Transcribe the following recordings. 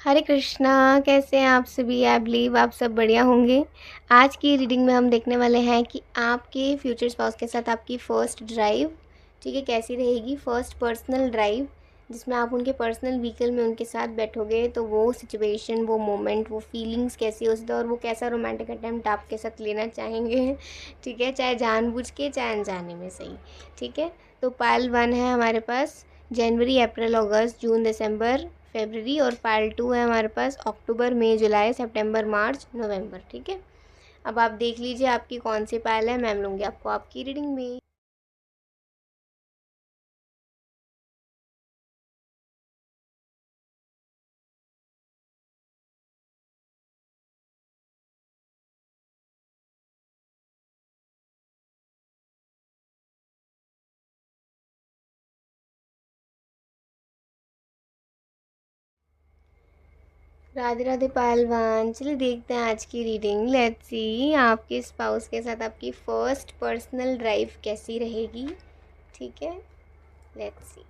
हरे कृष्णा। कैसे हैं आप सभी? आई बिलीव आप सब बढ़िया होंगे। आज की रीडिंग में हम देखने वाले हैं कि आपके फ्यूचर स्पाउस के साथ आपकी फ़र्स्ट ड्राइव, ठीक है, कैसी रहेगी। फ़र्स्ट पर्सनल ड्राइव जिसमें आप उनके पर्सनल व्हीकल में उनके साथ बैठोगे, तो वो सिचुएशन, वो मोमेंट, वो फीलिंग्स कैसी हो सकती है और वो कैसा रोमांटिक अटेम्प्ट आपके साथ लेना चाहेंगे, ठीक है, चाहे जानबूझ के चाहे अनजाने में सही, ठीक है। तो पाइल 1 है हमारे पास जनवरी, अप्रैल, अगस्त, जून, दिसंबर, फेबररी, और पार्ट 2 है हमारे पास अक्टूबर, मई, जुलाई, सितंबर, मार्च, नवंबर, ठीक है। अब आप देख लीजिए आपकी कौन सी पायल है। मैम लूँगी आपको आपकी रीडिंग में। राधे राधे पहलवान। चलिए देखते हैं आज की रीडिंग। लेट्स सी आपके स्पाउस के साथ आपकी फ़र्स्ट पर्सनल ड्राइव कैसी रहेगी, ठीक है। Let's see.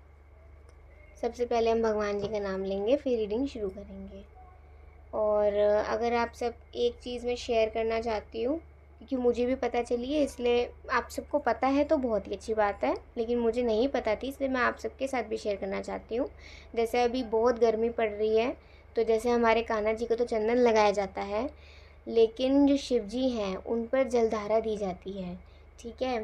सबसे पहले हम भगवान जी का नाम लेंगे, फिर रीडिंग शुरू करेंगे। और अगर आप सब एक चीज़ मैं शेयर करना चाहती हूँ, क्योंकि मुझे भी पता चली है, इसलिए आप सबको पता है तो बहुत ही अच्छी बात है, लेकिन मुझे नहीं पता थी, इसलिए मैं आप सबके साथ भी शेयर करना चाहती हूँ। जैसे अभी बहुत गर्मी पड़ रही है, तो जैसे हमारे कान्हा जी को तो चंदन लगाया जाता है, लेकिन जो शिव जी हैं उन पर जलधारा दी जाती है, ठीक है।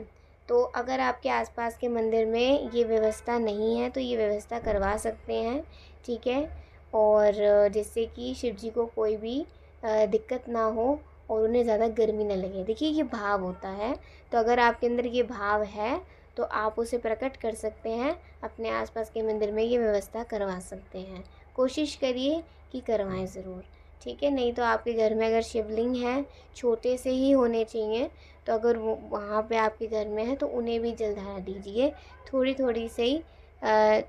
तो अगर आपके आसपास के मंदिर में ये व्यवस्था नहीं है तो ये व्यवस्था करवा सकते हैं, ठीक है। और जिससे कि शिव जी को कोई भी दिक्कत ना हो और उन्हें ज़्यादा गर्मी ना लगे। देखिए ये भाव होता है, तो अगर आपके अंदर ये भाव है तो आप उसे प्रकट कर सकते हैं, अपने आसपास के मंदिर में ये व्यवस्था करवा सकते हैं। कोशिश करिए कि करवाएं ज़रूर, ठीक है। नहीं तो आपके घर में अगर शिवलिंग है, छोटे से ही होने चाहिए, तो अगर वो वहाँ पे आपके घर में है तो उन्हें भी जलधारा दीजिए, थोड़ी थोड़ी से ही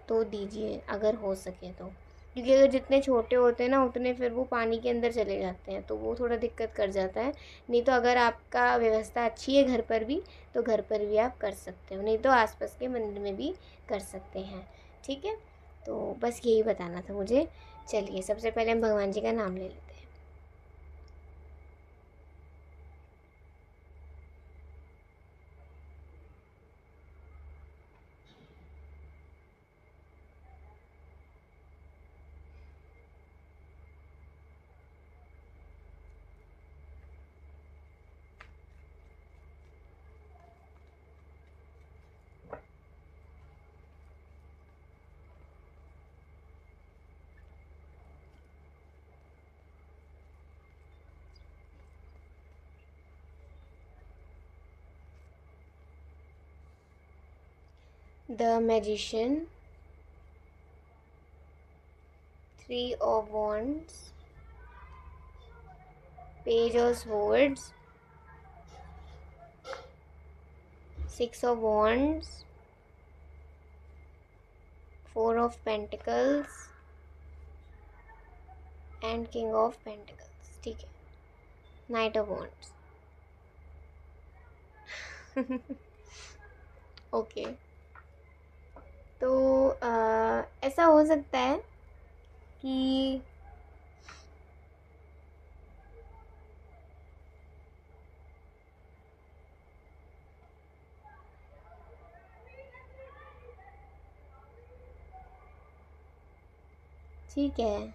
तो दीजिए अगर हो सके तो। क्योंकि अगर जितने छोटे होते हैं ना उतने फिर वो पानी के अंदर चले जाते हैं, तो वो थोड़ा दिक्कत कर जाता है। नहीं तो अगर आपका व्यवस्था अच्छी है घर पर भी, तो घर पर भी आप कर सकते हो, नहीं तो आसपास के मंदिर में भी कर सकते हैं, ठीक है। तो बस यही बताना था मुझे। चलिए सबसे पहले हम भगवान जी का नाम ले लेते हैं। The magician, three of wands, page of swords, six of wands, four of pentacles and king of pentacles, ठीक है। Night of wands. ओके। तो ऐसा हो सकता है कि ठीक है।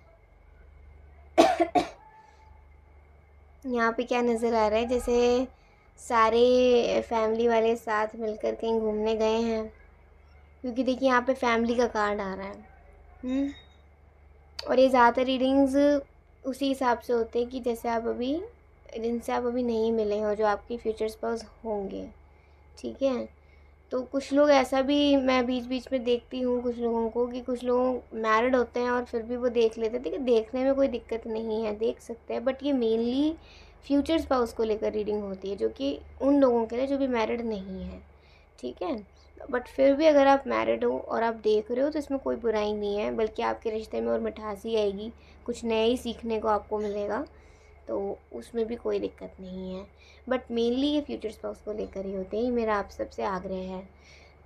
यहाँ पे क्या नज़र आ रहा है, जैसे सारे फैमिली वाले साथ मिलकर कहीं घूमने गए हैं, क्योंकि देखिए यहाँ पे फैमिली का कार्ड आ रहा है। और ये ज़्यादातर रीडिंग्स उसी हिसाब से होते हैं कि जैसे आप अभी, जिनसे आप अभी नहीं मिले हो, जो आपके फ्यूचर स्पाउस होंगे, ठीक है। तो कुछ लोग ऐसा भी मैं बीच बीच में देखती हूँ कुछ लोगों को, कि कुछ लोग मैरिड होते हैं और फिर भी वो देख लेते हैं। देखिए देखने में कोई दिक्कत नहीं है, देख सकते हैं, बट ये मेनली फ्यूचर स्पाउस को लेकर रीडिंग होती है, जो कि उन लोगों के लिए जो भी मैरिड नहीं है, ठीक है। बट फिर भी अगर आप मैरिड हो और आप देख रहे हो तो इसमें कोई बुराई नहीं है, बल्कि आपके रिश्ते में और मिठास ही आएगी, कुछ नया ही सीखने को आपको मिलेगा, तो उसमें भी कोई दिक्कत नहीं है। बट मेनली ये फ्यूचर स्पाउस को लेकर ही होते हैं, मेरा आप सबसे आग्रह है।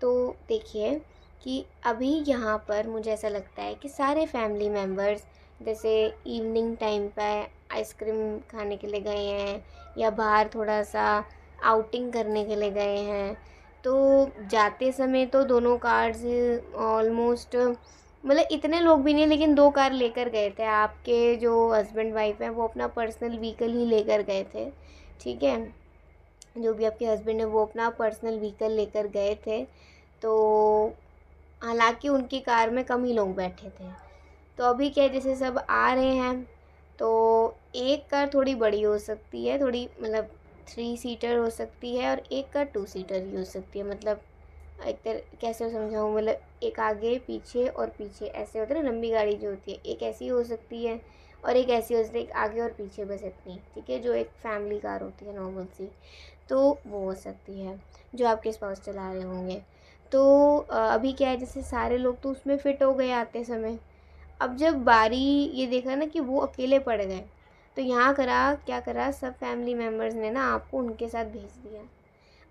तो देखिए कि अभी यहाँ पर मुझे ऐसा लगता है कि सारे फैमिली मेम्बर्स जैसे इवनिंग टाइम पे आइसक्रीम खाने के लिए गए हैं या बाहर थोड़ा सा आउटिंग करने के लिए गए हैं, तो जाते समय तो दोनों कार्स ऑलमोस्ट, मतलब इतने लोग भी नहीं, लेकिन 2 कार लेकर गए थे। आपके जो हस्बैंड वाइफ हैं वो अपना पर्सनल व्हीकल ही लेकर गए थे, ठीक है। जो भी आपके हस्बैंड है वो अपना पर्सनल व्हीकल लेकर गए थे। तो हालांकि उनकी कार में कम ही लोग बैठे थे। तो अभी क्या है, जैसे सब आ रहे हैं तो एक कार थोड़ी बड़ी हो सकती है, थोड़ी मतलब 3 सीटर हो सकती है, और एक कार 2 सीटर ही हो सकती है। मतलब एक तरह कैसे समझाऊँ, मतलब एक आगे पीछे और पीछे ऐसे होते हैं ना, लंबी गाड़ी जो होती है, एक ऐसी हो सकती है और एक ऐसी हो सकती है, एक आगे और पीछे बस इतनी, ठीक है, जो एक फैमिली कार होती है नॉर्मल सी, तो वो हो सकती है जो आपके स्पाउस चला रहे होंगे। तो अभी क्या है, जैसे सारे लोग तो उसमें फ़िट हो गए आते समय। अब जब बारी ये देखा ना कि वो अकेले पड़ गए, तो यहाँ करा क्या करा, सब फैमिली मेम्बर्स ने ना आपको उनके साथ भेज दिया।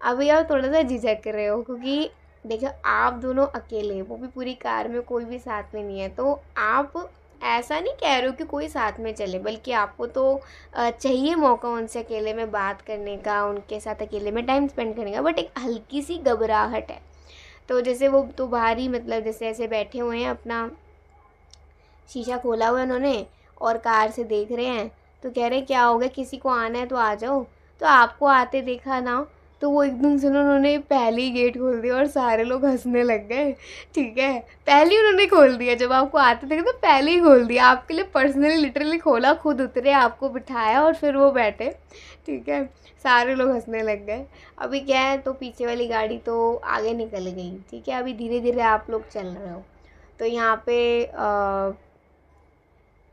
अभी आप थोड़ा सा झिझक रहे हो, क्योंकि देखो आप दोनों अकेले, वो भी पूरी कार में, कोई भी साथ में नहीं है। तो आप ऐसा नहीं कह रहे हो कि कोई साथ में चले, बल्कि आपको तो चाहिए मौका उनसे अकेले में बात करने का, उनके साथ अकेले में टाइम स्पेंड करने का, बट एक हल्की सी घबराहट है। तो जैसे वो तो बाहर ही, मतलब जैसे ऐसे बैठे हुए हैं, अपना शीशा खोला हुआ है उन्होंने और कार से देख रहे हैं, तो कह रहे क्या हो गया, किसी को आना है तो आ जाओ। तो आपको आते देखा ना, तो वो एकदम से उन्होंने पहले ही गेट खोल दिया और सारे लोग हंसने लग गए, ठीक है। पहले ही उन्होंने खोल दिया, जब आपको आते देखा तो पहले ही खोल दिया, आपके लिए पर्सनली लिटरली खोला, खुद उतरे, आपको बिठाया और फिर वो बैठे, ठीक है। सारे लोग हंसने लग गए। अभी क्या है, तो पीछे वाली गाड़ी तो आगे निकल गई, ठीक है। अभी धीरे धीरे आप लोग चल रहे हो, तो यहाँ पे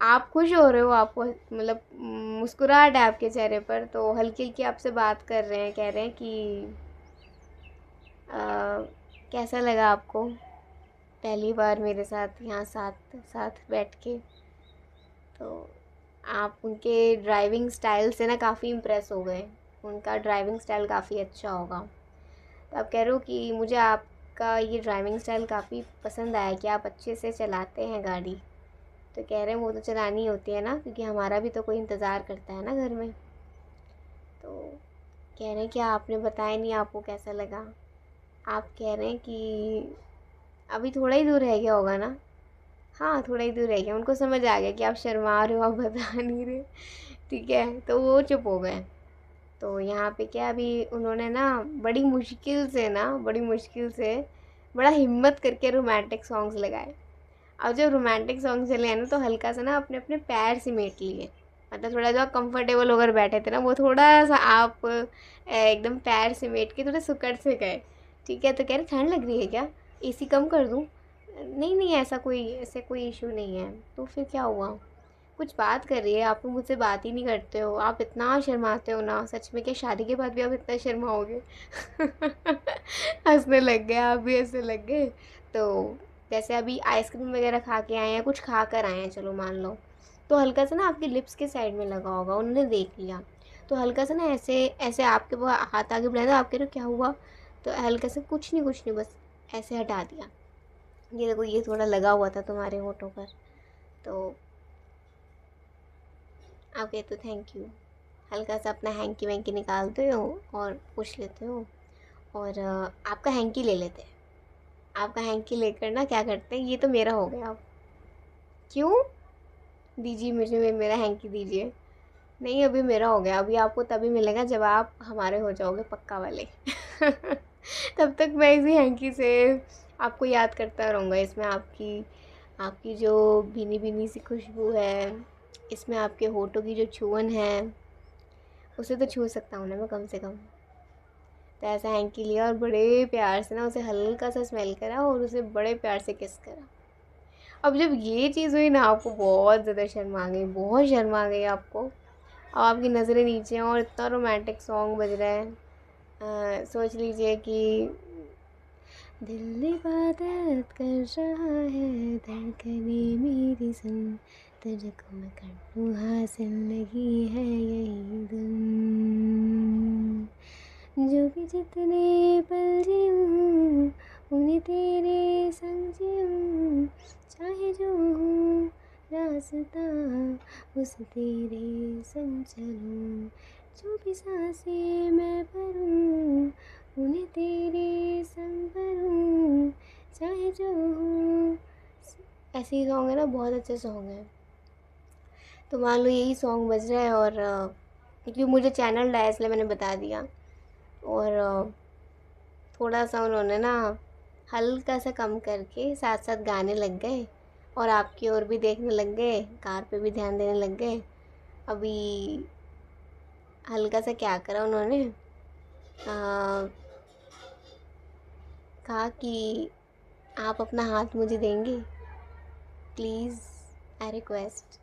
आप खुश हो रहे हो, आपको मतलब मुस्कुराहट है आपके चेहरे पर, तो हल्की हल्की आपसे बात कर रहे हैं, कह रहे हैं कि कैसा लगा आपको पहली बार मेरे साथ यहाँ साथ साथ बैठ के। तो आप उनके ड्राइविंग स्टाइल से ना काफ़ी इम्प्रेस हो गए, उनका ड्राइविंग स्टाइल काफ़ी अच्छा होगा। तो आप कह रहे हो कि मुझे आपका ये ड्राइविंग स्टाइल काफ़ी पसंद आया कि आप अच्छे से चलाते हैं गाड़ी। तो कह रहे हैं वो तो चलानी होती है ना, क्योंकि हमारा भी तो कोई इंतज़ार करता है ना घर में। तो कह रहे हैं कि आपने बताया नहीं आपको कैसा लगा। आप कह रहे हैं कि अभी थोड़ा ही दूर रह गया होगा ना। हाँ, थोड़ा ही दूर रह गया। उनको समझ आ गया कि आप शर्मा रहे हो, आप बता नहीं रहे, ठीक है। तो वो चुप हो गए। तो यहाँ पे क्या, अभी उन्होंने ना बड़ी मुश्किल से बड़ा हिम्मत करके रोमांटिक सॉन्ग्स लगाए। अब जब रोमांटिक सॉन्ग चले हैं ना, तो हल्का सा ना अपने अपने पैर सिमेट लिए, मतलब थोड़ा जो कंफर्टेबल होकर बैठे थे ना, वो थोड़ा सा आप एकदम पैर सिमेट के थोड़े सुकड़ से गए, ठीक है। तो कह रहे ठंड लग रही है क्या, एसी कम कर दूँ? नहीं नहीं, ऐसे कोई इशू नहीं है। तो फिर क्या हुआ, कुछ बात कर रही है, आप तो मुझसे बात ही नहीं करते हो, आप इतना शर्माते हो ना, सच में, क्या शादी के बाद भी आप इतना शर्माओगे? हंसने लग गए, आप भी हंसने लग गए। तो जैसे अभी आइसक्रीम वगैरह खा के आए हैं, कुछ खा कर आए हैं, चलो मान लो, तो हल्का सा ना आपके लिप्स के साइड में लगा होगा, उन्होंने देख लिया। तो हल्का सा ना ऐसे ऐसे आपके वो हाथ आगे बढ़ाया, तो आप कह रहे हो क्या हुआ, तो हल्का सा कुछ नहीं, बस ऐसे हटा दिया, ये देखो ये थोड़ा लगा हुआ था तुम्हारे होठों पर। तो आप कहते हो थैंक यू, हल्का सा अपना हैंकी वैंकी निकालते हो और पूछ लेते हो, और आपका हैंकी ले लेते हैं। आपका हैंकी लेकर ना क्या करते हैं, ये तो मेरा हो गया अब। क्यों? दीजिए मुझे मेरा हैंकी दीजिए। नहीं, अभी मेरा हो गया, अभी आपको तभी मिलेगा जब आप हमारे हो जाओगे पक्का वाले। तब तक मैं इसी हैंकी से आपको याद करता रहूँगा। इसमें आपकी आपकी जो भीनी भीनी सी खुशबू है, इसमें आपके होठों की जो छुअन है, उसे तो छू सकता हूँ ना मैं कम से कम। तो ऐसा हैंकी लिया और बड़े प्यार से ना उसे हल्का सा स्मेल करा और उसे बड़े प्यार से किस करा। अब जब ये चीज़ हुई ना, आपको बहुत ज़्यादा शर्म आ गई, बहुत शर्म आ गई आपको। अब आपकी नज़रें नीचे हैं और इतना रोमांटिक सॉन्ग बज रहा है। सोच लीजिए कि दिल इबादत कर रहा है, धड़कने मेरी सुन, तुझको मैं कर लूँ हासिल, लगी है यही धुन। जो भी जितने पल जीऊँ, उन्हें तेरे संग जीऊँ, चाहे जो हूँ राह रास्ता, उस तेरे संग चलूं, जो भी सांसें मैं भरूं, उन्हें तेरे संग भरूं, चाहे जो हो। ऐसे ही सॉन्ग है ना, बहुत अच्छे सॉन्ग है। तो मान लो यही सॉन्ग बज रहा है और क्योंकि मुझे चैनल डाया इसलिए मैंने बता दिया। और थोड़ा सा उन्होंने ना हल्का सा कम करके साथ साथ गाने लग गए और आपकी ओर भी देखने लग गए, कार पे भी ध्यान देने लग गए। अभी हल्का सा क्या करा उन्होंने, कहा कि आप अपना हाथ मुझे देंगे प्लीज़, आई रिक्वेस्ट।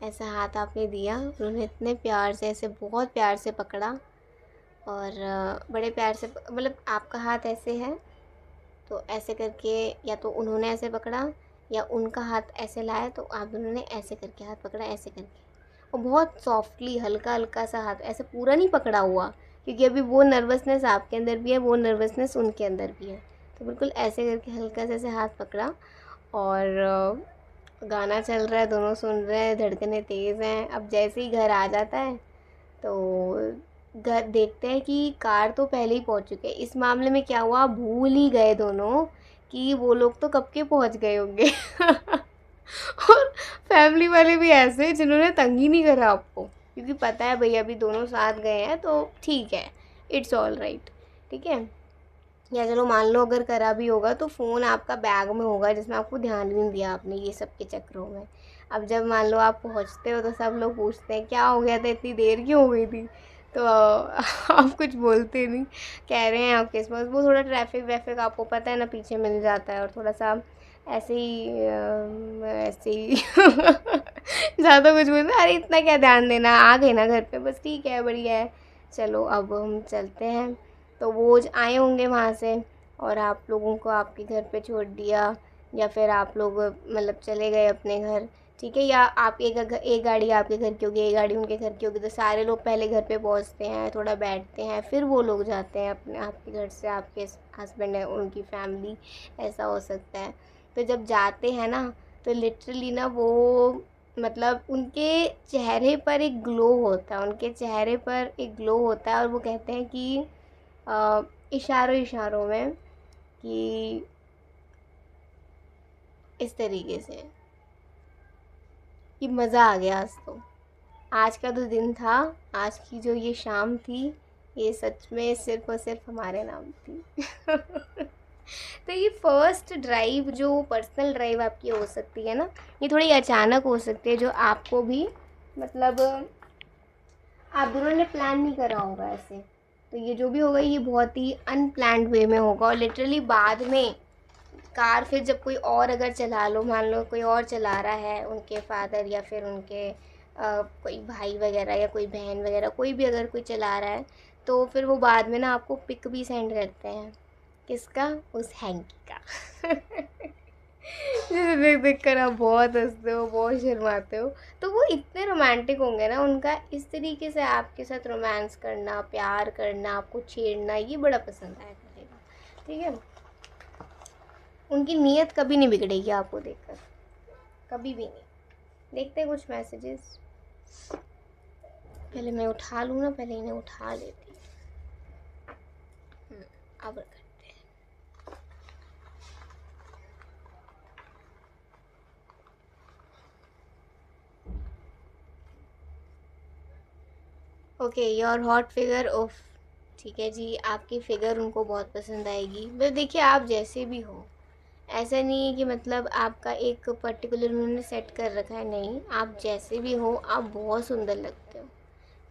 ऐसा हाथ आपने दिया, उन्होंने इतने प्यार से, ऐसे बहुत प्यार से पकड़ा और बड़े प्यार से, मतलब आपका हाथ ऐसे है तो ऐसे करके, या तो उन्होंने ऐसे पकड़ा या उनका हाथ ऐसे लाया तो आप दोनों ने ऐसे करके हाथ पकड़ा, ऐसे करके। और बहुत सॉफ्टली, हल्का हल्का सा हाथ, ऐसे पूरा नहीं पकड़ा हुआ, क्योंकि अभी वो नर्वसनेस आपके अंदर भी है, वो नर्वसनेस उनके अंदर भी है। तो बिल्कुल ऐसे करके हल्का से ऐसे हाथ पकड़ा और गाना चल रहा है, दोनों सुन रहे हैं, धड़कनें तेज़ हैं। अब जैसे ही घर आ जाता है तो घर देखते हैं कि कार तो पहले ही पहुंच चुके हैं। इस मामले में क्या हुआ, भूल ही गए दोनों कि वो लोग तो कब के पहुंच गए होंगे। और फैमिली वाले भी ऐसे जिन्होंने तंग ही नहीं करा आपको, क्योंकि पता है भैया अभी दोनों साथ गए हैं तो ठीक है, इट्स ऑल राइट, ठीक है। या चलो मान लो अगर करा भी होगा तो फ़ोन आपका बैग में होगा, जिसमें आपको ध्यान भी नहीं दिया आपने ये सब के चक्करों में। अब जब मान लो आप पहुंचते हो तो सब लोग पूछते हैं क्या हो गया था, इतनी देर क्यों हो गई थी। तो आप कुछ बोलते नहीं, कह रहे हैं आपके पास वो थोड़ा ट्रैफिक व्रैफिक आपको पता है ना पीछे मिल जाता है, और थोड़ा सा ऐसे ही ऐसे ही ज़्यादा कुछ बोलते, अरे इतना क्या ध्यान देना, आ गए ना घर पे, बस ठीक है, बढ़िया है, चलो अब हम चलते हैं। तो वो आए होंगे वहाँ से और आप लोगों को आपके घर पे छोड़ दिया, या फिर आप लोग मतलब चले गए अपने घर, ठीक है। या आप एक गाड़ी आपके घर की होगी, एक गाड़ी उनके घर की होगी, तो सारे लोग पहले घर पे पहुँचते हैं, थोड़ा बैठते हैं, फिर वो लोग जाते हैं अपने आपके घर से, आपके हस्बैंड है उनकी फैमिली, ऐसा हो सकता है। तो जब जाते हैं ना तो लिटरली ना वो मतलब उनके चेहरे पर एक ग्लो होता है, उनके चेहरे पर एक ग्लो होता है, और वो कहते हैं कि इशारों इशारों में कि इस तरीके से कि मज़ा आ गया आज तो, आज का जो दिन था, आज की जो ये शाम थी, ये सच में सिर्फ़ और सिर्फ हमारे नाम थी। तो ये फर्स्ट ड्राइव जो पर्सनल ड्राइव आपकी हो सकती है ना, ये थोड़ी अचानक हो सकती है, जो आपको भी मतलब आप दोनों ने प्लान नहीं करा होगा ऐसे। तो ये जो भी होगा ये बहुत ही अनप्लान्ड वे में होगा, और लिटरली बाद में कार फिर जब कोई और अगर चला लो, मान लो कोई और चला रहा है, उनके फादर या फिर उनके कोई भाई वगैरह या कोई बहन वगैरह, कोई भी अगर कोई चला रहा है, तो फिर वो बाद में ना आपको पिक भी सेंड करते हैं, किसका, उस हैंकी का। जिसे देख देख कर आप बहुत हंसते हो, बहुत शर्माते हो। तो वो इतने रोमांटिक होंगे ना, उनका इस तरीके से आपके साथ रोमांस करना, प्यार करना, आपको छेड़ना, ये बड़ा पसंद आया करेगा, ठीक है। उनकी नीयत कभी नहीं बिगड़ेगी आपको देखकर, कभी भी नहीं। देखते हैं कुछ मैसेजेस, पहले मैं उठा लूँ ना, पहले इन्हें उठा लेती हूँ। अब करते हैं। Okay, your hot figure of, ठीक है जी, आपकी फ़िगर उनको बहुत पसंद आएगी। मतलब देखिए आप जैसे भी हो, ऐसा नहीं है कि मतलब आपका एक पर्टिकुलर उन्होंने सेट कर रखा है, नहीं, आप जैसे भी हो आप बहुत सुंदर लगते हो,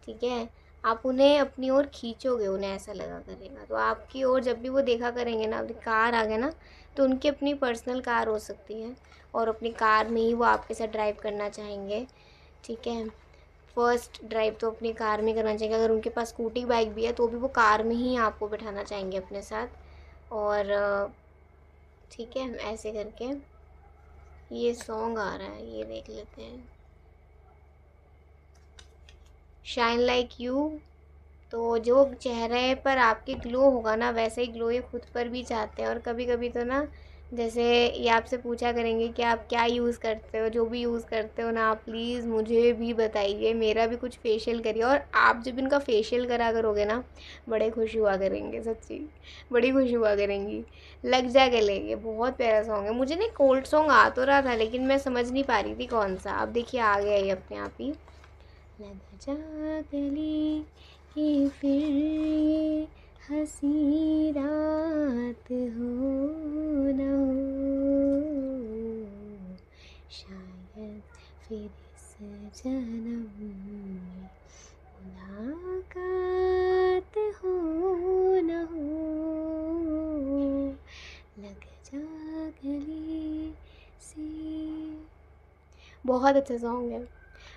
ठीक है। आप उन्हें अपनी ओर खींचोगे, उन्हें ऐसा लगा करेगा, तो आपकी ओर जब भी वो देखा करेंगे ना, अभी कार आ गया ना, तो उनकी अपनी पर्सनल कार हो सकती है और अपनी कार में ही वो आपके साथ ड्राइव करना चाहेंगे, ठीक है। फर्स्ट ड्राइव तो अपनी कार में करना चाहिए, अगर उनके पास स्कूटी बाइक भी है तो भी वो कार में ही आपको बिठाना चाहेंगे अपने साथ। और ठीक है, ऐसे करके ये सॉन्ग आ रहा है, ये देख लेते हैं, शाइन लाइक यू। तो जो चेहरे पर आपके ग्लो होगा ना, वैसे ही ग्लो ये खुद पर भी चाहते हैं, और कभी कभी तो ना जैसे ये आपसे पूछा करेंगे कि आप क्या यूज़ करते हो, जो भी यूज़ करते हो ना आप प्लीज़ मुझे भी बताइए, मेरा भी कुछ फेशियल करिए। और आप जब इनका फेशियल करा करोगे ना बड़े खुश हुआ करेंगे, सच्ची बड़ी खुश हुआ करेंगी। लग जा गले, ये बहुत प्यारा सॉन्ग है। मुझे ना कोल्ड सॉन्ग आ तो रहा था लेकिन मैं समझ नहीं पा रही थी कौन सा। अब देखिए आ गया ये अपने आप ही। लग जा गले कि फिर ये हंसी रात हो न हो, शायद फिर इस जन्म में मुलाकात हो न हो, लग जा गले से। बहुत अच्छा सॉन्ग है।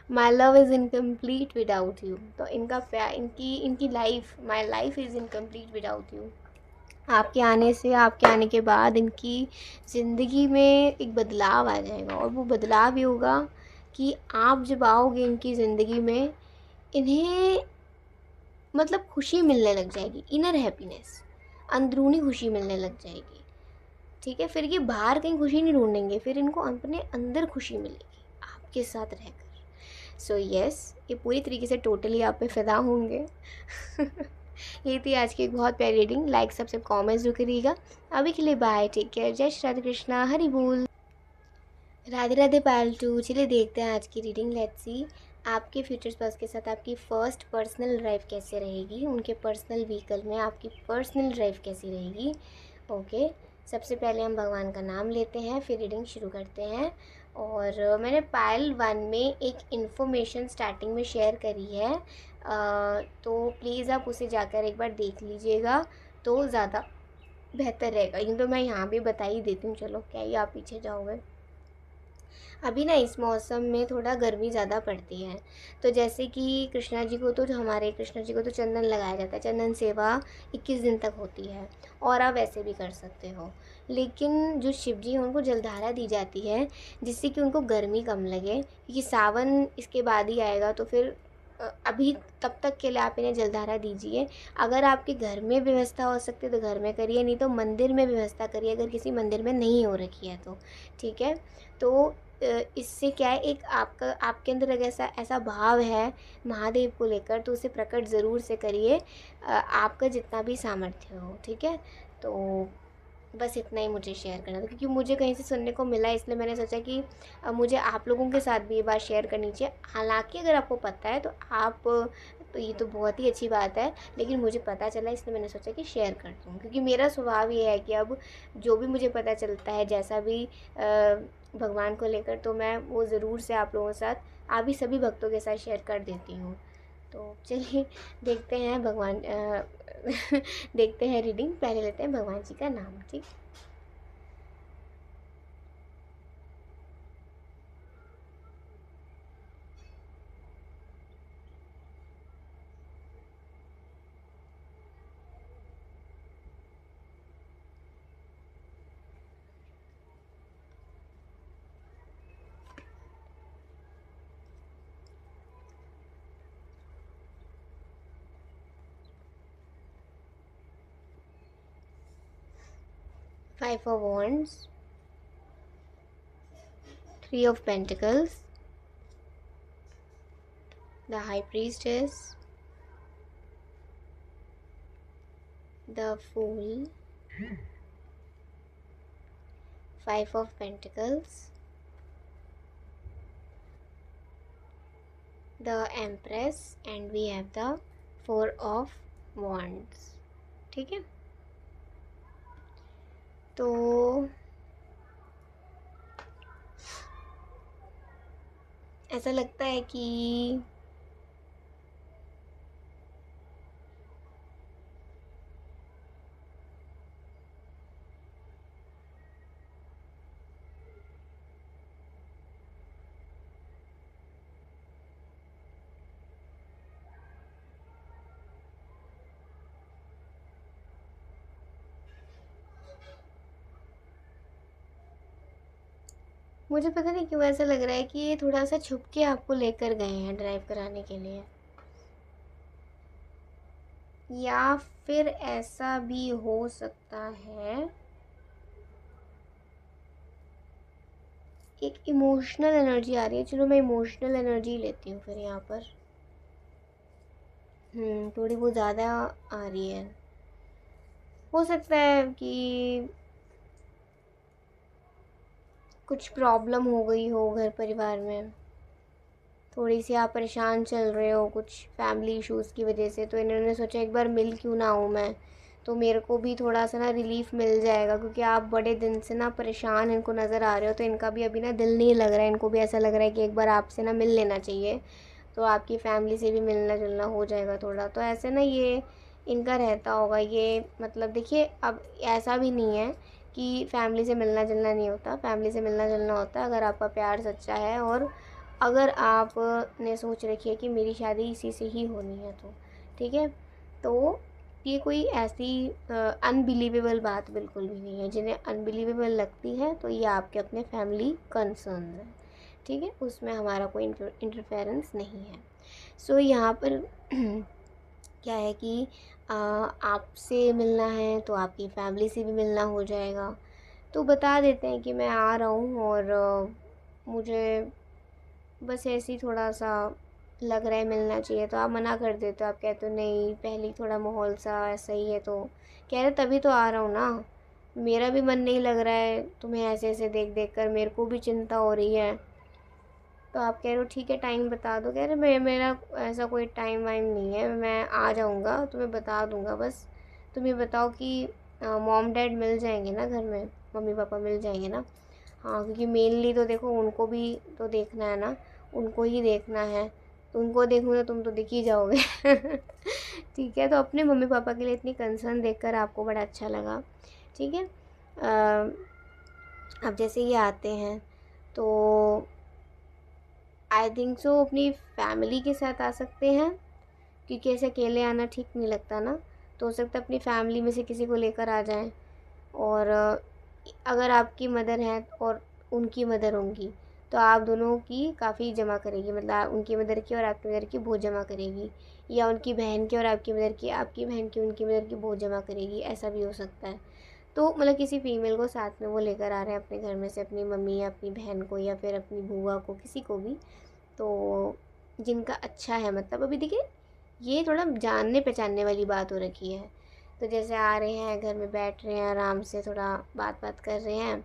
My love is incomplete without you. तो इनका प्यार, इनकी इनकी life, my life is incomplete without you. आपके आने से, आपके आने के बाद इनकी ज़िंदगी में एक बदलाव आ जाएगा। और वो बदलाव ये होगा कि आप जब आओगे इनकी ज़िंदगी में, इन्हें मतलब खुशी मिलने लग जाएगी, इनर हैप्पीनेस, अंदरूनी खुशी मिलने लग जाएगी। ठीक है, फिर ये बाहर कहीं खुशी नहीं ढूंढेंगे, फिर इनको अपने अंदर खुशी मिलेगी आपके साथ रहकर। सो यस, ये पूरी तरीके से टोटली आप पे फ़िदा होंगे। ये थी आज की एक बहुत प्यारी रीडिंग। लाइक सब्सक्राइब कमेंट्स जो करिएगा। अभी के लिए बाय, टेक केयर, जय श्री राधे कृष्णा, हरि बोल। राधे राधे पायल टू। चलिए देखते हैं आज की रीडिंग, लेट्स सी आपके फ्यूचर स्पाउस के साथ आपकी फ़र्स्ट पर्सनल ड्राइव कैसे रहेगी, उनके पर्सनल व्हीकल में आपकी पर्सनल ड्राइव कैसी रहेगी। ओके, सबसे पहले हम भगवान का नाम लेते हैं, फिर रीडिंग शुरू करते हैं। और मैंने पायल 1 में एक इन्फॉर्मेशन स्टार्टिंग में शेयर करी है, तो प्लीज़ आप उसे जाकर एक बार देख लीजिएगा तो ज़्यादा बेहतर रहेगा। यूँ तो मैं यहाँ भी बता ही देती हूँ, चलो क्या ही आप पीछे जाओगे। अभी ना इस मौसम में थोड़ा गर्मी ज़्यादा पड़ती है, तो जैसे कि कृष्णा जी को, तो जो हमारे कृष्णा जी को तो चंदन लगाया जाता है, चंदन सेवा 21 दिन तक होती है और आप वैसे भी कर सकते हो। लेकिन जो शिव जी हैं उनको जलधारा दी जाती है जिससे कि उनको गर्मी कम लगे, क्योंकि सावन इसके बाद ही आएगा। तो फिर अभी तब तक के लिए आप इन्हें जलधारा दीजिए। अगर आपके घर में व्यवस्था हो सकती है तो घर में करिए, नहीं तो मंदिर में व्यवस्था करिए अगर किसी मंदिर में नहीं हो रखी है तो। ठीक है, तो इससे क्या है, एक आपका आपके अंदर अगर ऐसा ऐसा भाव है महादेव को लेकर तो उसे प्रकट ज़रूर से करिए, आपका जितना भी सामर्थ्य हो। ठीक है, तो बस इतना ही मुझे शेयर करना था, क्योंकि मुझे कहीं से सुनने को मिला, इसलिए मैंने सोचा कि मुझे आप लोगों के साथ भी ये बात शेयर करनी चाहिए। हालांकि अगर आपको पता है तो आप, तो ये तो बहुत ही अच्छी बात है, लेकिन मुझे पता चला इसलिए मैंने सोचा कि शेयर कर दूँ। क्योंकि मेरा स्वभाव ये है कि अब जो भी मुझे पता चलता है, जैसा भी भगवान को लेकर, तो मैं वो ज़रूर से आप लोगों के साथ, आप भी सभी भक्तों के साथ शेयर कर देती हूँ। तो चलिए देखते हैं भगवान देखते हैं रीडिंग। पहले लेते हैं भगवान जी का नाम। ठीक, 5 of Wands, 3 of Pentacles, the High Priestess, the Fool, 5 of Pentacles, the Empress, and we have the 4 of Wands। ठीक है, तो ऐसा लगता है कि मुझे पता नहीं क्यों ऐसा लग रहा है कि ये थोड़ा सा छुप के आपको लेकर गए हैं ड्राइव कराने के लिए, या फिर ऐसा भी हो सकता है एक इमोशनल एनर्जी आ रही है। चलो मैं इमोशनल एनर्जी लेती हूँ फिर यहाँ पर। थोड़ी बहुत ज़्यादा आ रही है। हो सकता है कि कुछ प्रॉब्लम हो गई हो घर परिवार में, थोड़ी सी आप परेशान चल रहे हो कुछ फैमिली इश्यूज़ की वजह से, तो इन्होंने सोचा एक बार मिल क्यों ना आऊँ मैं, तो मेरे को भी थोड़ा सा ना रिलीफ़ मिल जाएगा, क्योंकि आप बड़े दिन से ना परेशान इनको नज़र आ रहे हो, तो इनका भी अभी ना दिल नहीं लग रहा है, इनको भी ऐसा लग रहा है कि एक बार आपसे ना मिल लेना चाहिए, तो आपकी फ़ैमिली से भी मिलना जुलना हो जाएगा थोड़ा। तो ऐसे ना ये इनका रहता होगा ये, मतलब देखिए अब ऐसा भी नहीं है कि फ़ैमिली से मिलना जुलना नहीं होता, फ़ैमिली से मिलना जुलना होता है अगर आपका प्यार सच्चा है, और अगर आपने सोच रखी है कि मेरी शादी इसी से ही होनी है, तो ठीक है। तो ये कोई ऐसी अनबिलीवेबल बात बिल्कुल भी नहीं है। जिन्हें अनबिलीवेबल लगती है तो ये आपके अपने फैमिली कंसर्न है, ठीक है, उसमें हमारा कोई इंटरफेरेंस नहीं है। सो यहाँ पर क्या है कि आपसे मिलना है तो आपकी फैमिली से भी मिलना हो जाएगा। तो बता देते हैं कि मैं आ रहा हूँ, और मुझे बस ऐसे ही थोड़ा-सा लग रहा है मिलना चाहिए, तो आप मना कर देते हो, आप कहते हो नहीं पहले थोड़ा माहौल सा ऐसा ही है, तो कह रहे तभी तो आ रहा हूँ ना, मेरा भी मन नहीं लग रहा है तुम्हें ऐसे-ऐसे देख-देख कर, मेरे को भी चिंता हो रही है। तो आप कह रहे हो ठीक है टाइम बता दो, कह रहे मेरा ऐसा कोई टाइम वाइम नहीं है, मैं आ जाऊँगा तुम्हें बता दूँगा, बस तुम ये बताओ कि मॉम डैड मिल जाएंगे ना घर में, मम्मी पापा मिल जाएंगे ना। हाँ, क्योंकि मेनली तो देखो उनको भी तो देखना है ना, उनको ही देखना है, तुमको देखूँ तो तुम तो दिख ही जाओगे ठीक है, तो अपने मम्मी पापा के लिए इतनी कंसर्न देखकर आपको बड़ा अच्छा लगा, ठीक है। अब जैसे ये आते हैं तो आई थिंक सो अपनी फैमिली के साथ आ सकते हैं, क्योंकि ऐसे अकेले आना ठीक नहीं लगता ना, तो हो सकता है अपनी फैमिली में से किसी को लेकर आ जाएं। और अगर आपकी मदर हैं और उनकी मदर होंगी तो आप दोनों की काफ़ी जमा करेगी, मतलब उनकी मदर की और आपकी मदर की बहुत जमा करेगी, या उनकी बहन की और आपकी मदर की, आपकी बहन की उनकी मदर की बहुत जमा करेगी, ऐसा भी हो सकता है। तो मतलब किसी फीमेल को साथ में वो लेकर आ रहे हैं अपने घर में से, अपनी मम्मी या अपनी बहन को या फिर अपनी बुआ को, किसी को भी, तो जिनका अच्छा है, मतलब अभी देखिए ये थोड़ा जानने पहचानने वाली बात हो रखी है। तो जैसे आ रहे हैं घर में बैठ रहे हैं आराम से, थोड़ा बात बात कर रहे हैं,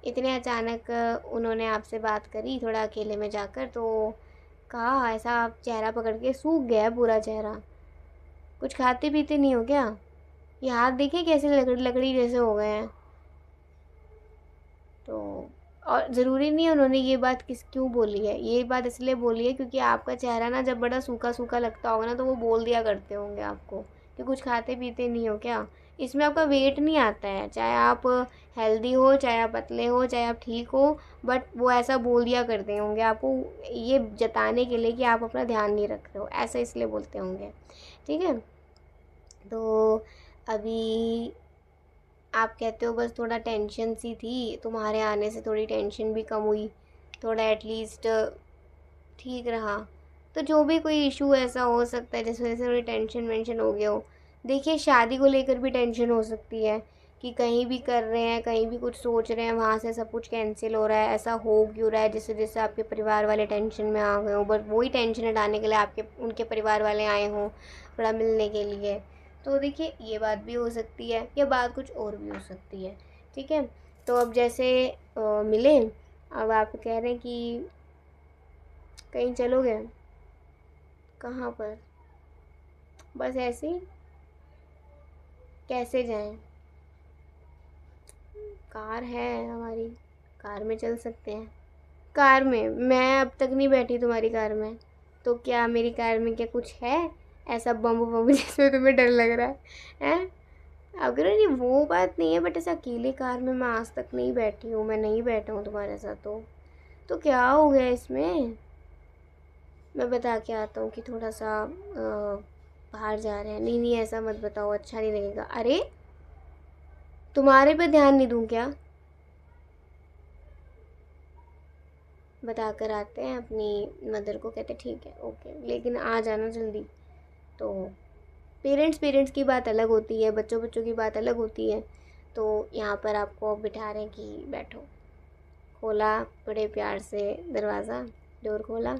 इतने अचानक उन्होंने आपसे बात करी थोड़ा अकेले में जाकर, तो कहा ऐसा आप चेहरा पकड़ के सूख गया है पूरा चेहरा, कुछ खाते पीते नहीं हो क्या, ये हाथ देखे कैसे लकड़ी लकड़ी जैसे हो गए हैं। तो और ज़रूरी नहीं है उन्होंने ये बात क्यों बोली है, ये बात इसलिए बोली है क्योंकि आपका चेहरा ना जब बड़ा सूखा सूखा लगता होगा ना, तो वो बोल दिया करते होंगे आपको कि कुछ खाते पीते नहीं हो क्या। इसमें आपका वेट नहीं आता है, चाहे आप हेल्दी हो, चाहे आप पतले हो, चाहे आप ठीक हो, बट वो ऐसा बोल दिया करते होंगे आपको, ये जताने के लिए कि आप अपना ध्यान नहीं रख रहे हो, ऐसा इसलिए बोलते होंगे, ठीक है। तो अभी आप कहते हो बस थोड़ा टेंशन सी थी, तुम्हारे आने से थोड़ी टेंशन भी कम हुई, थोड़ा एटलीस्ट ठीक रहा। तो जो भी कोई इशू ऐसा हो सकता है जिस वजह से थोड़ी टेंशन वेंशन हो गया हो, देखिए शादी को लेकर भी टेंशन हो सकती है कि कहीं भी कर रहे हैं, कहीं भी कुछ सोच रहे हैं, वहाँ से सब कुछ कैंसिल हो रहा है, ऐसा हो क्यों रहा है, जिस वजह से आपके परिवार वाले टेंशन में आ गए हो, बट वही टेंशन हटाने के लिए आपके उनके परिवार वाले आए हों थोड़ा मिलने के लिए। तो देखिए ये बात भी हो सकती है, या बात कुछ और भी हो सकती है, ठीक है। तो अब जैसे मिले, अब आप कह रहे हैं कि कहीं चलोगे, कहाँ पर, बस ऐसे ही, कैसे जाएं, कार है हमारी, कार में चल सकते हैं। कार में मैं अब तक नहीं बैठी तुम्हारी कार में, तो क्या मेरी कार में क्या कुछ है ऐसा बम बम जिसमें तुम्हें डर लग रहा है, हैं? अगर ये वो बात नहीं है, बट ऐसे अकेले कार में मैं आज तक नहीं बैठी हूँ, मैं नहीं बैठा हूँ तुम्हारे साथ, तो क्या हो गया इसमें। मैं बता के आता हूँ कि थोड़ा सा बाहर जा रहे हैं, नहीं नहीं ऐसा मत बताओ, अच्छा नहीं लगेगा। अरे तुम्हारे पे ध्यान नहीं दूँ क्या, बता कर आते हैं अपनी मदर को, कहते ठीक है ओके लेकिन आ जाना जल्दी। तो पेरेंट्स पेरेंट्स की बात अलग होती है, बच्चों बच्चों की बात अलग होती है। तो यहाँ पर आपको बिठा रहे हैं कि बैठो, खोला बड़े प्यार से, दरवाज़ा डोर खोला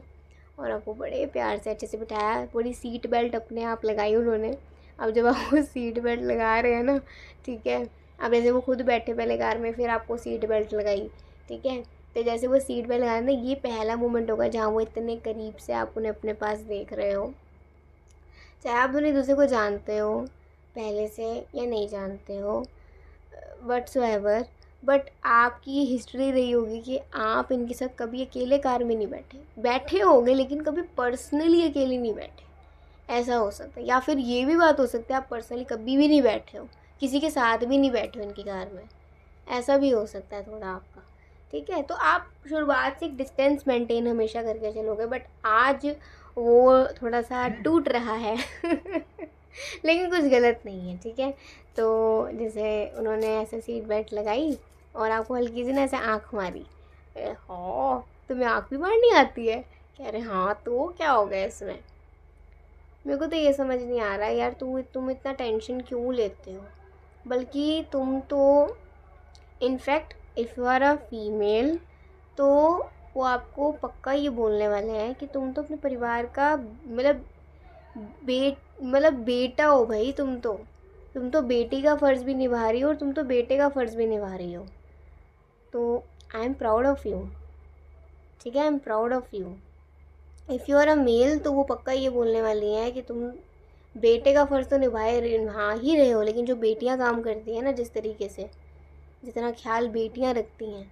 और आपको बड़े प्यार से अच्छे से बिठाया। पूरी सीट बेल्ट अपने आप लगाई उन्होंने। अब जब आप वो सीट बेल्ट लगा रहे हैं ना, ठीक है, अब जैसे वो खुद बैठे पहले कार में, फिर आपको सीट बेल्ट लगाई, ठीक है। तो जैसे वो सीट बेल्ट लगाए ना, ये पहला मोमेंट होगा जहाँ वो इतने करीब से आप उन्हें अपने पास देख रहे हो। चाहे आप उन्हें दूसरे को जानते हो पहले से या नहीं जानते हो, व्हाट्सोएवर, बट आपकी हिस्ट्री रही होगी कि आप इनके साथ कभी अकेले कार में नहीं बैठे होंगे, लेकिन कभी पर्सनली अकेले नहीं बैठे। ऐसा हो सकता है, या फिर ये भी बात हो सकती है आप पर्सनली कभी भी नहीं बैठे हो, किसी के साथ भी नहीं बैठे हो इनकी कार में। ऐसा भी हो सकता है थोड़ा आपका, ठीक है। तो आप शुरुआत से एक डिस्टेंस मेंटेन हमेशा करके चलोगे, बट आज वो थोड़ा सा टूट रहा है लेकिन कुछ गलत नहीं है, ठीक है। तो जैसे उन्होंने ऐसे सीट बेल्ट लगाई और आपको हल्की सी ना ऐसे आँख मारी, हाँ तुम्हें आँख भी मारनी आती है? कह रहे हाँ, तो क्या हो गया इसमें? मेरे को तो ये समझ नहीं आ रहा यार, तुम इतना टेंशन क्यों लेते हो? बल्कि तुम तो in fact if you are a female, तो वो आपको पक्का ये बोलने वाले हैं कि तुम तो अपने परिवार का मतलब बेटा हो भाई। तुम तो बेटी का फ़र्ज़ भी निभा रही हो और तुम तो बेटे का फ़र्ज़ भी निभा रही हो। तो I am proud of you, ठीक है, I am proud of you. If you are a male, तो वो पक्का ये बोलने वाली हैं कि तुम बेटे का फ़र्ज़ तो निभा ही रहे हो, लेकिन जो बेटियां काम करती हैं ना, जिस तरीके से जितना ख्याल बेटियां रखती हैं,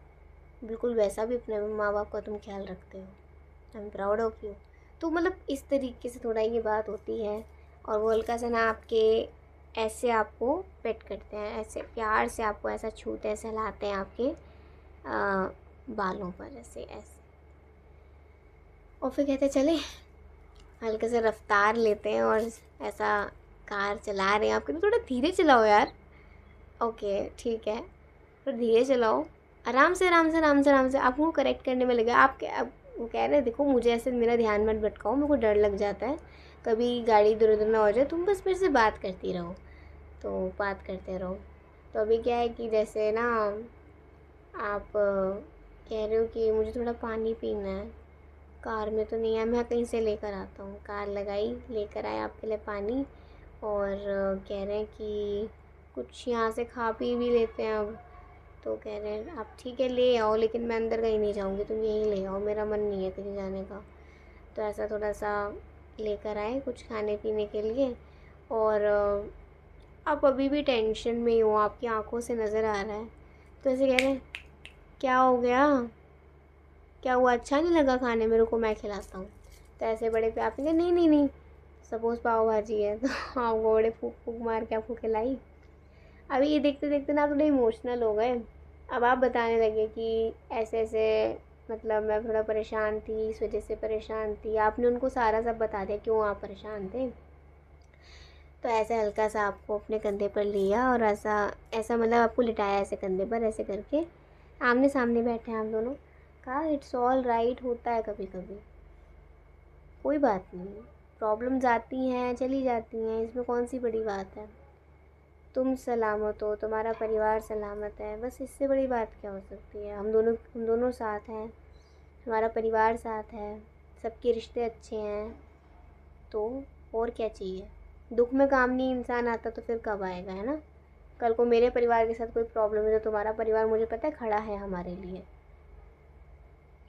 बिल्कुल वैसा भी अपने माँ बाप का तुम ख्याल रखते हो। आई एम प्राउड ऑफ़ यू। तो मतलब इस तरीके से थोड़ा ये बात होती है। और वो हल्का सा ना आपके ऐसे आपको पेट करते हैं, ऐसे प्यार से आपको ऐसा छूते हैं, सहलाते हैं आपके बालों पर, ऐसे ऐसे। और फिर कहते चले हल्के से रफ्तार लेते हैं और ऐसा कार चला रहे हैं। आपके थोड़ा धीरे चलाओ यार। ओके ठीक है, तो धीरे चलाओ, आराम से आराम से आराम से आराम से। आपको करेक्ट करने में लगे, आप वो कह रहे हैं देखो मुझे ऐसे मेरा ध्यान मत भटकाओ, मेरे को डर लग जाता है कभी गाड़ी इधर उधर ना हो जाए, तुम बस मेरे से बात करती रहो। तो बात करते रहो। तो अभी क्या है कि जैसे ना आप कह रहे हो कि मुझे थोड़ा पानी पीना है, कार में तो नहीं है, मैं कहीं से लेकर आता हूँ। कार लगाई, लेकर आए आपके लिए पानी। और कह रहे हैं कि कुछ यहाँ से खा पी भी लेते हैं अब। तो कह रहे हैं आप ठीक है ले आओ, लेकिन मैं अंदर कहीं नहीं जाऊँगी, तुम यहीं ले आओ, मेरा मन नहीं है कहीं जाने का। तो ऐसा थोड़ा सा लेकर आए कुछ खाने पीने के लिए। और आप अभी भी टेंशन में ही हो, आपकी आंखों से नज़र आ रहा है। तो ऐसे कह रहे हैं क्या हो गया, क्या हुआ, अच्छा नहीं लगा खाने में, रुको मैं खिलाता हूँ। तो ऐसे बड़े पे आपने कहा नहीं नहीं नहीं, सपोज़ पाव भाजी है तो आपको बड़े फूक फूक मार के आपको खिलाई। अभी ये देखते देखते ना आप थोड़े इमोशनल हो गए। अब आप बताने लगे कि ऐसे ऐसे, मतलब मैं थोड़ा परेशान थी, इस वजह से परेशान थी। आपने उनको सारा सब बता दिया क्यों आप परेशान थे। तो ऐसे हल्का सा आपको अपने कंधे पर लिया और ऐसा ऐसा मतलब आपको लिटाया ऐसे कंधे पर, ऐसे करके आमने सामने बैठे हैं आप दोनों। कहा इट्स ऑल राइट, होता है कभी कभी, कोई बात नहीं, प्रॉब्लम्स आती हैं चली जाती हैं, इसमें कौन सी बड़ी बात है। तुम सलामत हो, तुम्हारा परिवार सलामत है, बस इससे बड़ी बात क्या हो सकती है। हम दोनों साथ हैं, हमारा परिवार साथ है, सबके रिश्ते अच्छे हैं, तो और क्या चाहिए। दुख में काम नहीं इंसान आता तो फिर कब आएगा, है ना। कल को मेरे परिवार के साथ कोई प्रॉब्लम है तो तुम्हारा परिवार मुझे पता है खड़ा है हमारे लिए,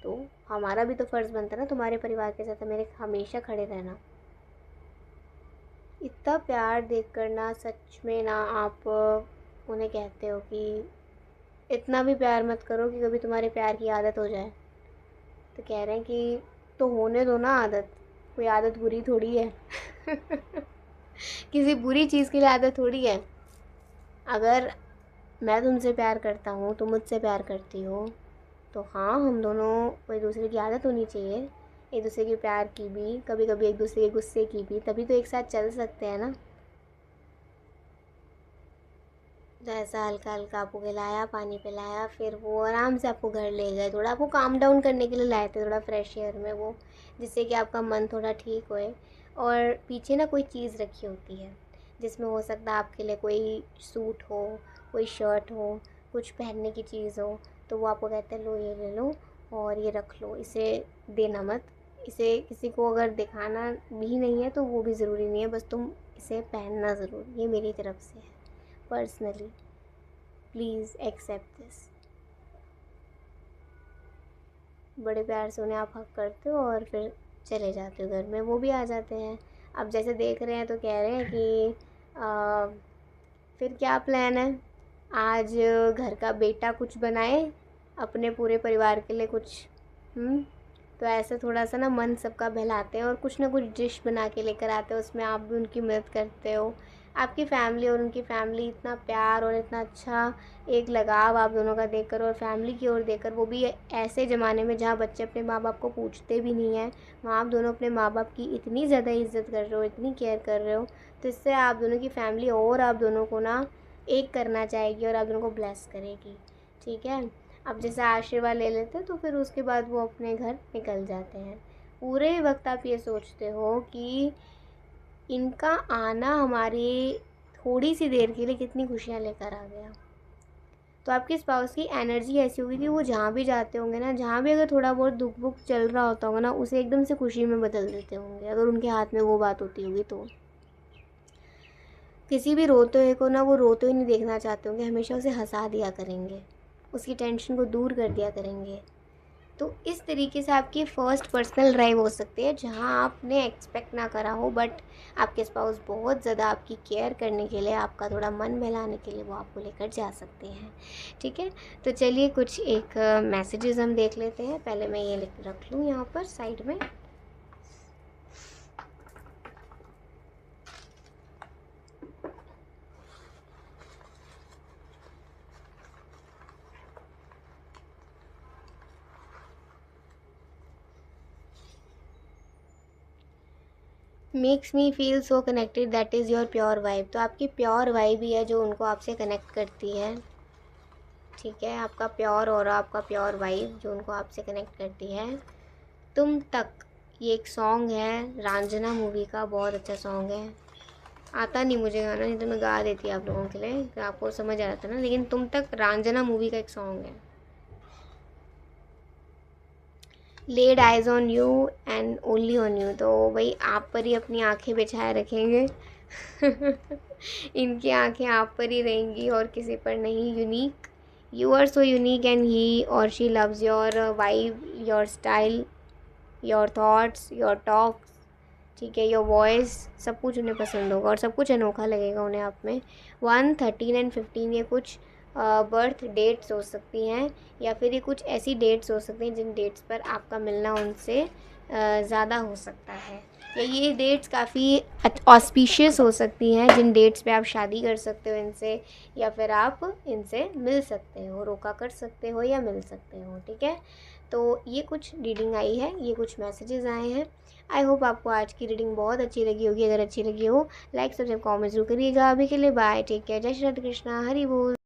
तो हमारा भी तो फ़र्ज़ बनता है ना तुम्हारे परिवार के साथ मेरे हमेशा खड़े रहना। इतना प्यार देखकर ना सच में ना आप उन्हें कहते हो कि इतना भी प्यार मत करो कि कभी तुम्हारे प्यार की आदत हो जाए। तो कह रहे हैं कि तो होने दो ना आदत, कोई आदत बुरी थोड़ी है किसी बुरी चीज़ के लिए आदत थोड़ी है। अगर मैं तुमसे प्यार करता हूँ, तुम मुझसे प्यार करती हो, तो हाँ हम दोनों को एक दूसरे की आदत होनी चाहिए, एक दूसरे के प्यार की भी, कभी कभी एक दूसरे के गुस्से की भी, तभी तो एक साथ चल सकते हैं ना। तो ऐसा हल्का हल्का आपको खिलाया, पानी पिलाया, फिर वो आराम से आपको घर ले गए। थोड़ा आपको काम डाउन करने के लिए लाए थे, थोड़ा फ्रेश एयर में वो, जिससे कि आपका मन थोड़ा ठीक होए। और पीछे ना कोई चीज़ रखी होती है जिसमें हो सकता है आपके लिए कोई सूट हो, कोई शर्ट हो, कुछ पहनने की चीज़ हो। तो वो आपको कहते हैं लो ये ले लो और ये रख लो, इसे देना मत, इसे किसी को अगर दिखाना भी नहीं है तो वो भी ज़रूरी नहीं है, बस तुम इसे पहनना ज़रूर, ये मेरी तरफ से है पर्सनली, प्लीज़ एक्सेप्ट दिस। बड़े प्यार से उन्हें आप हक करते हो और फिर चले जाते हो घर में, वो भी आ जाते हैं। अब जैसे देख रहे हैं तो कह रहे हैं कि फिर क्या प्लान है, आज घर का बेटा कुछ बनाए अपने पूरे परिवार के लिए कुछ। तो ऐसे थोड़ा सा ना मन सबका बहलाते हैं और कुछ ना कुछ डिश बना के लेकर आते हैं, उसमें आप भी उनकी मदद करते हो। आपकी फैमिली और उनकी फैमिली, इतना प्यार और इतना अच्छा एक लगाव आप दोनों का देखकर और फैमिली की ओर देखकर, वो भी ऐसे ज़माने में जहाँ बच्चे अपने माँ बाप को पूछते भी नहीं हैं, वहाँ आप दोनों अपने माँ बाप की इतनी ज़्यादा इज़्ज़त कर रहे हो, इतनी केयर कर रहे हो, तो इससे आप दोनों की फैमिली और आप दोनों को ना एक करना चाहेगी और आप दोनों को ब्लेस करेगी। ठीक है, अब जैसे आशीर्वाद ले लेते हैं तो फिर उसके बाद वो अपने घर निकल जाते हैं। पूरे वक्त आप ये सोचते हो कि इनका आना हमारी थोड़ी सी देर के लिए कितनी खुशियाँ लेकर आ गया। तो आपके स्पाउस की एनर्जी ऐसी होगी कि वो जहाँ भी जाते होंगे ना, जहाँ भी अगर थोड़ा बहुत दुख भुख चल रहा होता होगा ना, उसे एकदम से खुशी में बदल देते होंगे, अगर उनके हाथ में वो बात होती होगी तो। किसी भी रोते हुए को ना वो रोते हुए नहीं देखना चाहते होंगे, हमेशा उसे हंसा दिया करेंगे, उसकी टेंशन को दूर कर दिया करेंगे। तो इस तरीके से आपकी फ़र्स्ट पर्सनल ड्राइव हो सकती है जहाँ आपने एक्सपेक्ट ना करा हो, बट आपके स्पाउस बहुत ज़्यादा आपकी केयर करने के लिए, आपका थोड़ा मन बहलाने के लिए वो आपको लेकर जा सकते हैं। ठीक है, तो चलिए कुछ एक मैसेजेस हम देख लेते हैं। पहले मैं ये रख लूँ यहाँ पर साइड में। Makes me feel so connected, that is your pure vibe. तो आपकी प्योर वाइब ही है जो उनको आपसे कनेक्ट करती है। ठीक है, आपका प्योर और आपका प्योर वाइब जो उनको आपसे कनेक्ट करती है। तुम तक, ये एक सॉन्ग है रांझना मूवी का, बहुत अच्छा सॉन्ग है। आता नहीं मुझे गाना, नहीं तो मैं गा देती आप लोगों के लिए, तो आपको समझ आ जाता ना, लेकिन तुम तक रांझना मूवी का एक सॉन्ग है। Laid eyes on you and only on you, तो भाई आप पर ही अपनी आंखें बिछाए रखेंगे इनकी आंखें आप पर ही रहेंगी और किसी पर नहीं। Unique, you are so unique and he और she loves your vibe, your style, your thoughts, your talks. ठीक है, योर वॉइस, सब कुछ उन्हें पसंद होगा और सब कुछ अनोखा लगेगा उन्हें आप में। 1, 13 एंड 15 ये कुछ बर्थ डेट्स हो सकती हैं, या फिर ये कुछ ऐसी डेट्स हो सकती हैं जिन डेट्स पर आपका मिलना उनसे ज़्यादा हो सकता है, या ये डेट्स काफ़ी ऑस्पिशियस हो सकती हैं जिन डेट्स पे आप शादी कर सकते हो इनसे, या फिर आप इनसे मिल सकते हो, रोका कर सकते हो या मिल सकते हो। ठीक है, तो ये कुछ रीडिंग आई है, ये कुछ मैसेजेस आए हैं। आई होप आपको आज की रीडिंग बहुत अच्छी लगी होगी। अगर अच्छी लगी हो लाइक सब्सक्राइब कमेंट जरूर करिएगा। अभी के लिए बाय, टेक केयर, जय श्री राधे कृष्णा, हरि बोल।